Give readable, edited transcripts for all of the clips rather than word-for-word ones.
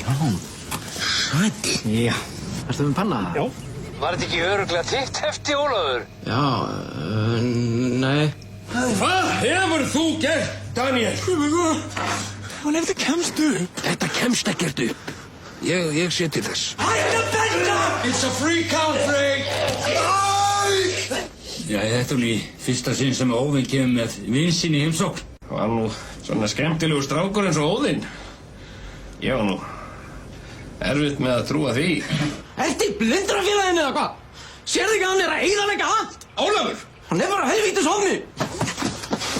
Sæll. Já. Erstu með panna? Já. Var þetta ekki örugglega þitt hefti, Ólafur? Já, nei. Hvað hefur þú gert, Daniel? Hann ef þetta kemst upp. Þetta kemst ekkert upp. Ég sé til þess. Hættu að benda! It's a free country! Já, þetta er í fyrsta sinn sem Óðinn kemur með vinsinn í heimsókn. Það var nú svona skemmtilegur strákur eins og Óðinn. Ég var nú erfitt með að trúa því. Ertu í blindrafélaginu eða hvað? Sérðu ekki að hann að eyðileggja allt? Ólafur! Hann bara helvítis hófni.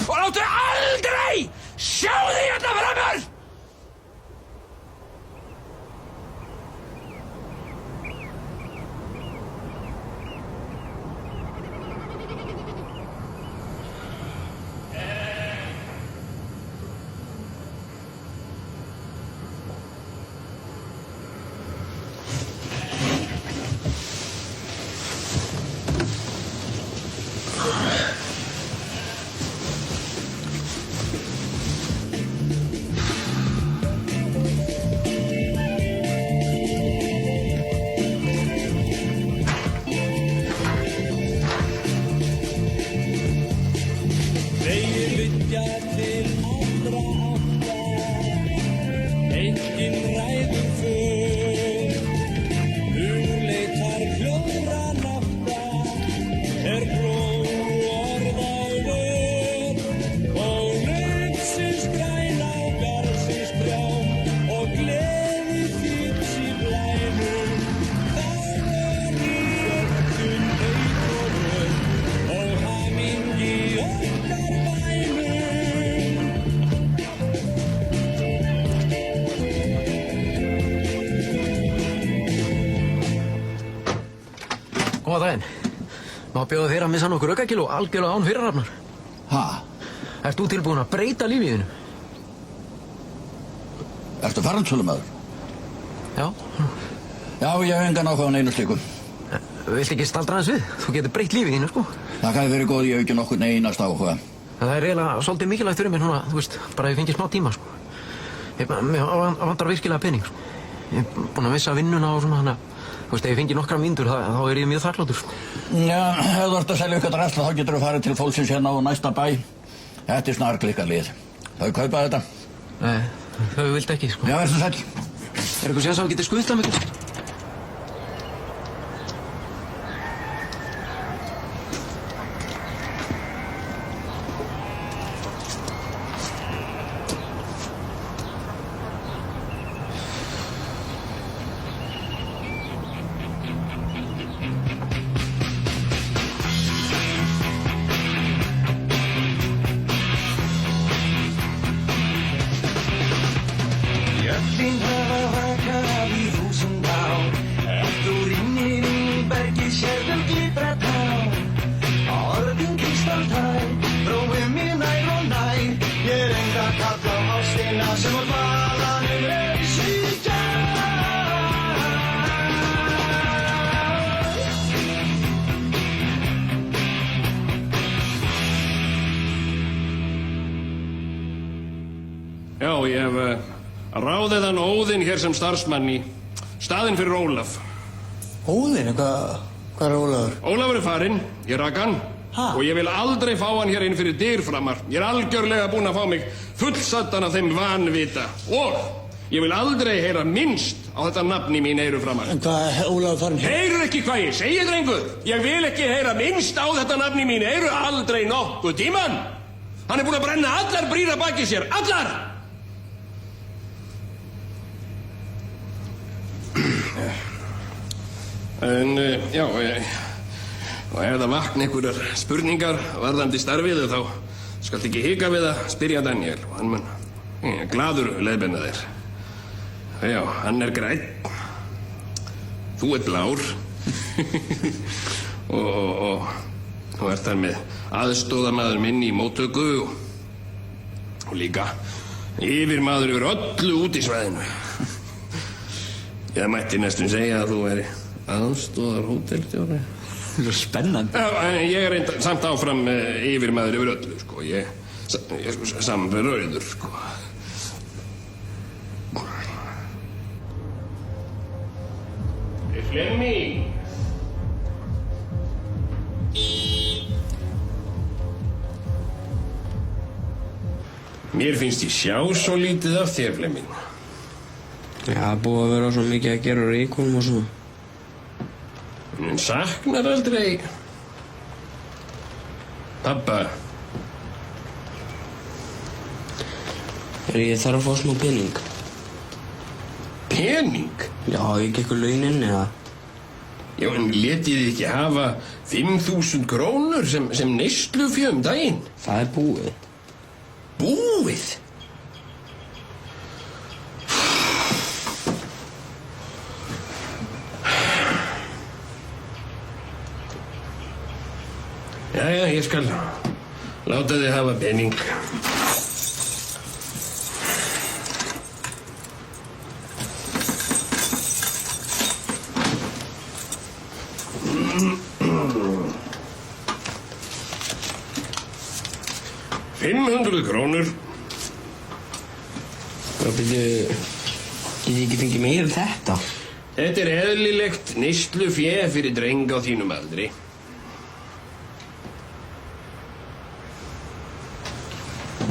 Og láttu aldrei sjá þig hérna framar! Góða daginn. Má bjóða þér að missa nokkur aukakíló algjörlega án fyrirhafnar. Ha? Ert þú tilbúin að breyta lífið þínu? Ertu farandssölumæður? Já. Já, ég hef engan áhuga á neinu slíku. Viltu ekki staldra aðeins við? Þú getur breytt lífið þínu, sko. Það gæti verið góð, ég hef ekki nokkur einasta áhuga. Það er eiginlega svolítið mikilvægt fyrir mér núna, þú veist, bara að ég fengi smá tíma, sko. Mér vantar virkilega pening, sko. Ég er búinn að missa vinnuna og svona, þannig að, þú veist, ef ég fengi nokkra mínútur, þá er ég mjög þakklátur, sko. Já, ef þú ert að selja ykkur drasl, þá getur þú farið til fólksins hérna á næsta bæ. Þetta er snarklikka lið. Þau kaupa þetta? Nei, þau vildi ekki, sko. Já, verður sæll. Er eitthvað séns að þú getur skutlað mig? Jöklin hafa vakað í þúsund ár. Ef þú rýnir inn í bergið sérðu glitra tár. Orðin kristaltær, róið mér nær og nær. Ég reyndi að kalla á ástina sem var balanum reis í gær. Já, ég hef ráðið hann Óðinn hér sem starfsmann í staðinn fyrir Ólaf. Óðinn, hvað er Ólafur? Ólafur er farinn, ég rak hann. Ha? Og ég vil aldrei fá hann hér inn fyrir dyr framar. Ég er algjörlega búinn að fá mig fullsaddan af þeim vanvita. Og ég vil aldrei heyra minnst á þetta nafn í mín eyru framar. En hvað er Ólafur farinn hér? Heyrðu ekki hvað ég segi, drengur? Ég vil ekki heyra minnst á þetta nafn í mín eyru aldrei nokkuð tíman. Hann er búinn að brenna allar brýr að baki sér. Allar! En, já, og ef það vakna einhverjar spurningar varðandi starfið, þá skalt ekki hika við að spyrja Daniel. Og hann mun glaður leiðbeina þér. Já, hann er grænn. Þú ert blár. og þú ert þar með aðstóðamaður minn í móttöku og líka yfirmaður yfir öllu út í svæðinu. Ég mætti næstum segja að þú væri aðstóðar hótelstjóri. Það er spennandi. Ég er reynd samt áfram yfirmaður yfir öllu, sko. Ég saman fyrir rauður, sko. Flemming! Mér finnst ég sjá svo lítið af þér, Flemming. Já, búið að vera svo mikið að gera á Reykjólum og svona. En saknar aldrei pabba. Ég þarf að fá smá pening. Pening? Já, ekki eitthvað launin eða? Já, en letið þið ekki hafa 5.000 krónur sem neyslufé daginn? Það er búið. Búið? Jæja, ég skal láta þig hafa pening. $500. Hvað byrju, get ég ekki fengið meira en þetta? Þetta er eðlilegt neyslufé fyrir dreng á þínum aldri.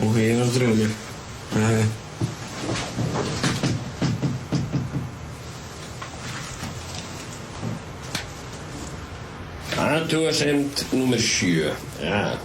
Ok, ég var að dröga mér. Nei. Athugasemd númer 7. Já.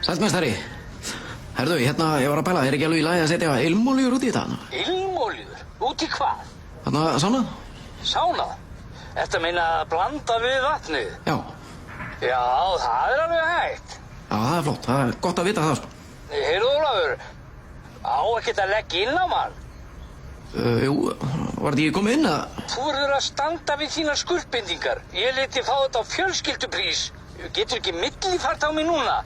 Sællmestari, herðu, ég var að pæla, ekki alveg í lagi að setja ilmolíur út í þetta? Ilmolíur? Út í hvað? Sánað? Sánað? Ertu að meina að blanda við vatnið? Já. Já, það er alveg hægt. Já, það er flott, það er gott að vita það, sko. Heyrðu, Ólafur, á ekkert að leggja inn á mann. Jú, var þetta ekki komið inn að... Þú verður að standa við þínar skuldbindingar. Ég leti fá þetta á fjölskylduprís. Getur ekki millifært á mig núna?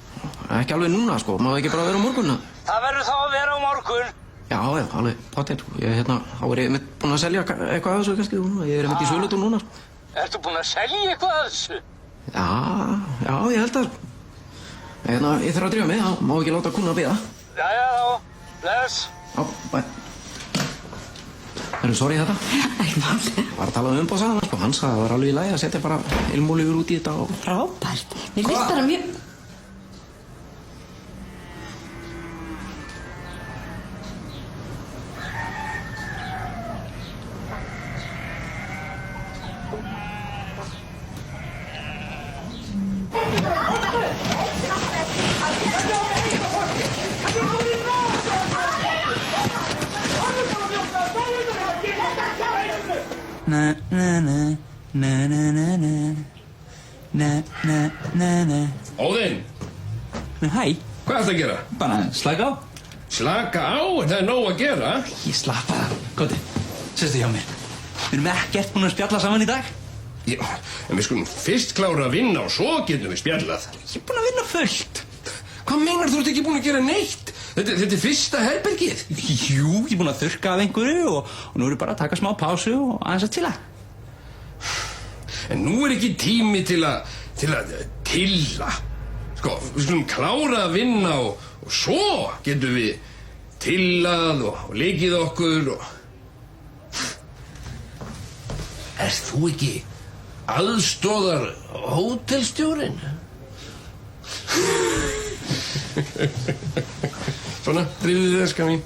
Ekki alveg núna, sko, má ekki bara vera á morgun? Það verður þá að vera á morgun. Já, alveg, pottet. Þá er ég búinn að selja eitthvað af þessu, kannski. Ég er í sölutún núna, sko. Ertu búinn að selja eitthvað af þessu? Já, ég held að... Ég þarf að drífa mig, þá má ekki láta kúnna að bíða. Jæja, þá. Bless. Já, bæ. Sorry þetta. Ekki máli. Var að tala um umbóðsaðan, sko. Hann sagði að það var alveg í lagi að setja bara ilmolíur út í þetta og... Frábært. Mér finnst bara mjög... Óðinn, Hæ, hvað ertu að gera? bara slaka á. Slaka á, það er nóg að gera. Ég slappa það. Góði, sestu hjá mér. Við erum ekkert búin að spjalla saman í dag. Já, en við skulum fyrst klára að vinna og svo getum við spjallað. Ég er búin að vinna fullt. Hvað meinar þú ert ekki búin að gera neitt? Þetta er fyrsta herbergið. Jú, ég er búin að þurrka af einhverju og nú er ég bara að taka smá pásu og aðeins að chilla. En nú er ekki tími til að tilla. Sko, við skulum klára að vinna og svo getum við tillað og leikið okkur og... Erst þú ekki aðstoðar hótelstjórinn? Svona, drífðu þið eska mín.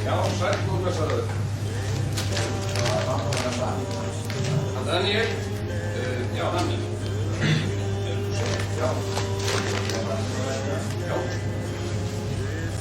Já, sæll og blessaður. Daniel, já, Daniel. Já.